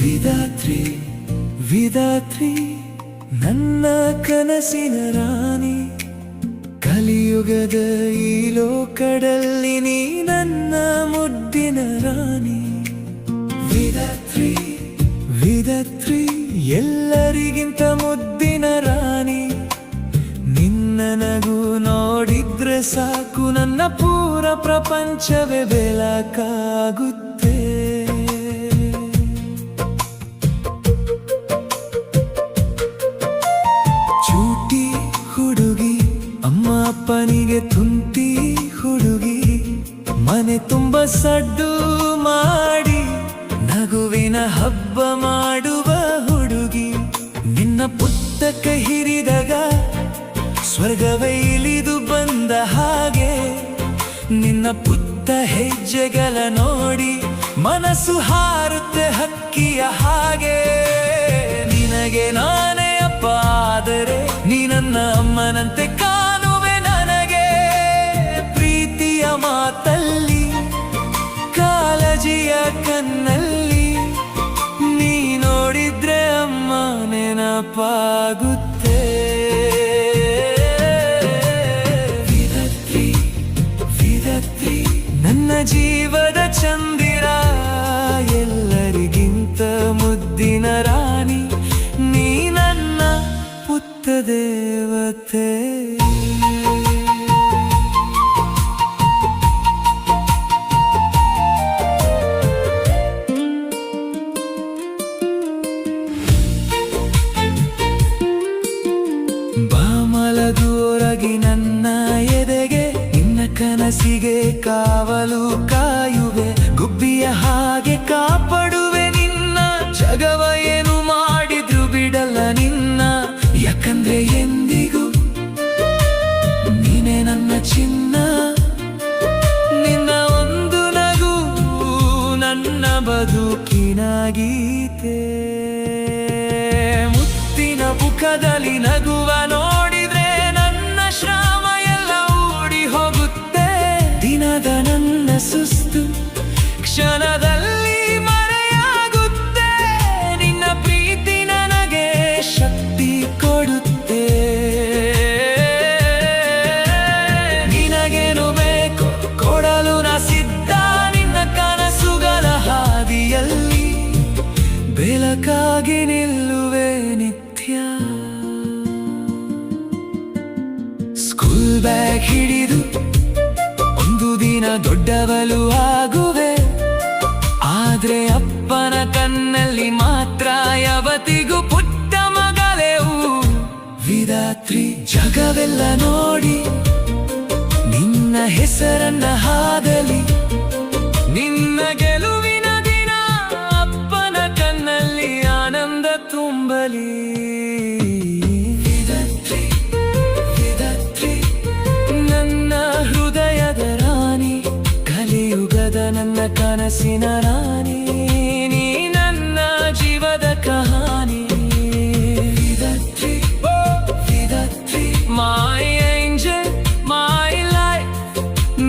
ವಿಧಾತ್ರಿ ವಿಧಾತ್ರಿ ನನ್ನ ಕನಸಿನ ರಾಣಿ, ಕಲಿಯುಗದ ಈ ಲೋಕದಲ್ಲಿ ನೀ ನನ್ನ ಮುದ್ದಿನ ರಾಣಿ. ವಿಧಾತ್ರಿ ವಿಧಾತ್ರಿ ಎಲ್ಲರಿಗಿಂತ ಮುದ್ದಿನ ರಾಣಿ, ನಿನ್ನ ನಗು ನೋಡಿದ್ರೆ ಸಾಕು ನನ್ನ ಪೂರ ಪ್ರಪಂಚವೇ ಬೆಳಕಾಗುತ್ತೆ. ಚೂಟಿ ಹುಡುಗಿ, ಅಮ್ಮ ಅಪ್ಪನಿಗೆ ತುಂಟಿ ಹುಡುಗಿ, ಮನೆ ತುಂಬ ಸಡ್ಡು ಮಾಡಿ ನಗುವಿನ ಹಬ್ಬ ಮಾಡುವ ಹುಡುಗಿ. ನಿನ್ನ ಪುಸ್ತಕ ಹಿರಿದಾಗ ಸ್ವರ್ಗವೇ ಇಳಿದು ಬಂದ ಹಾಗೆ, ನಿನ್ನ ಪುಟ್ಟ ಹೆಜ್ಜೆಗಳ ನೋಡಿ ಮನಸ್ಸು ಹಾರುತ್ತೆ ಹಕ್ಕಿಯ ಹಾಗೆ. ನಿನಗೆ ನಾನೇ ಅಪ್ಪ ಆದರೆ ನೀ ನನ್ನ ಅಮ್ಮನಂತೆ ಕಾಣುವೆ ನನಗೆ. ಪ್ರೀತಿಯ ಮಾತಲ್ಲಿ, ಕಾಳಜಿಯ ಕಣ್ಣಲ್ಲಿ ನೀ ನೋಡಿದ್ರೆ ಅಮ್ಮ ನೆನಪಾಗುತ್ತೆ. ನನ್ನ ಜೀವದ ಚಂದಿರ, ಎಲ್ಲರಿಗಿಂತ ಮುದ್ದಿನ ರಾಣಿ, ನೀ ನನ್ನ ಪುಟ್ಟ ದೇವತೆ. ಬಾಮಲದೂರಗಿ ನನ್ನ ಎದೆಗೆ, ಕನಸಿಗೆ ಕಾವಲು ಕಾಯುವೆ, ಗುಬ್ಬಿಯ ಹಾಗೆ ಕಾಪಾಡುವೆ ನಿನ್ನ. ಜಗವ ಏನು ಮಾಡಿದ್ರು ಬಿಡಲ್ಲ ನಿನ್ನ, ಯಾಕಂದ್ರೆ ಎಂದಿಗೂ ನೀನೇ ನನ್ನ ಚಿನ್ನ. ನಿನ್ನ ಒಂದು ನಗು ನನ್ನ ಬದುಕಿನ ಗೀತೆ. ಮುತ್ತಿನ ಮುಖದಲ್ಲಿ ನಗುವ ನೋಡಿದ್ರೆ ನನ್ನ ಶ್ರಮ ಎಲ್ಲ ಓಡಿ ಹೋಗುತ್ತೆ. ದಿನದ ನನ್ನ ಸುಸ್ತು ಕ್ಷಣದಲ್ಲಿ ಮರೆಯಾಗುತ್ತೆ. ನಿನ್ನ ಪ್ರೀತಿ ನನಗೆ ಶಕ್ತಿ ಕೊಡುತ್ತೆ. ನಿನಗೇನು ಬೇಕು ಕೊಡಲು ನಾ ಸಿದ್ಧ, ನಿನ್ನ ಕನಸುಗಳ ಹಾದಿಯಲ್ಲಿ ಬೆಳಕಾಗಿ ನಿಲ್ಲುವೆ ನಿತ್ಯ. ಸ್ಕೂಲ್ ಬ್ಯಾಗ್ ಹಿಡಿದು ಒಂದು ದಿನ ದೊಡ್ಡವಳು ಆಗುವೆ, ಆದ್ರೆ ಅಪ್ಪನ ಕಣ್ಣಲ್ಲಿ ಮಾತ್ರ ಯಾವತ್ತಿಗೂ ಪುಟ್ಟ ಮಗಳೆವು. ವಿಧಾತ್ರಿ ಜಗವೆಲ್ಲ ನೋಡಿ ನಿನ್ನ ಹೆಸರನ್ನ ಹಾದಲಿ, ನಿನ್ನ ಗೆಲುವಿನ ದಿನ ಅಪ್ಪನ ಕಣ್ಣಲ್ಲಿ ಆನಂದ ತುಂಬಲಿ. ನನ್ನ ಕನಸಿನ ರಾಣಿ, ನೀ ನನ್ನ ಜೀವದ ಕಹಾನಿ. ವಿಧಾತ್ರಿ ವಿಧಾತ್ರಿ ಮೈ ಏಂಜಲ್ ಮೈ ಲೈಫ್,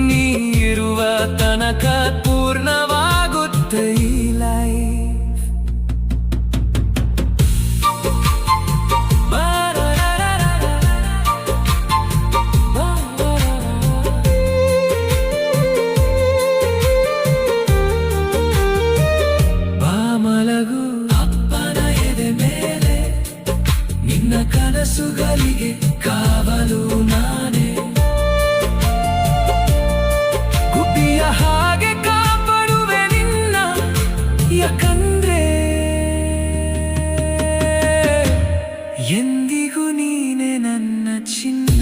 ನೀ ಇರುವ ತನಕ ಪೂರ್ಣವಾಗುತ್ತೆ ಈ ಲೈಫ್. ಕನಸುಗಳಿಗೆ ಕಾವಲು ನಾನೇ, ಗುಬ್ಬಿಯ ಹಾಗೆ ಕಾಪಾಡುವೆ ನಿನ್ನ, ಯಾಕಂದ್ರೆ ಎಂದಿಗೂ ನೀನೆ ನನ್ನ ಚಿನ್ನ.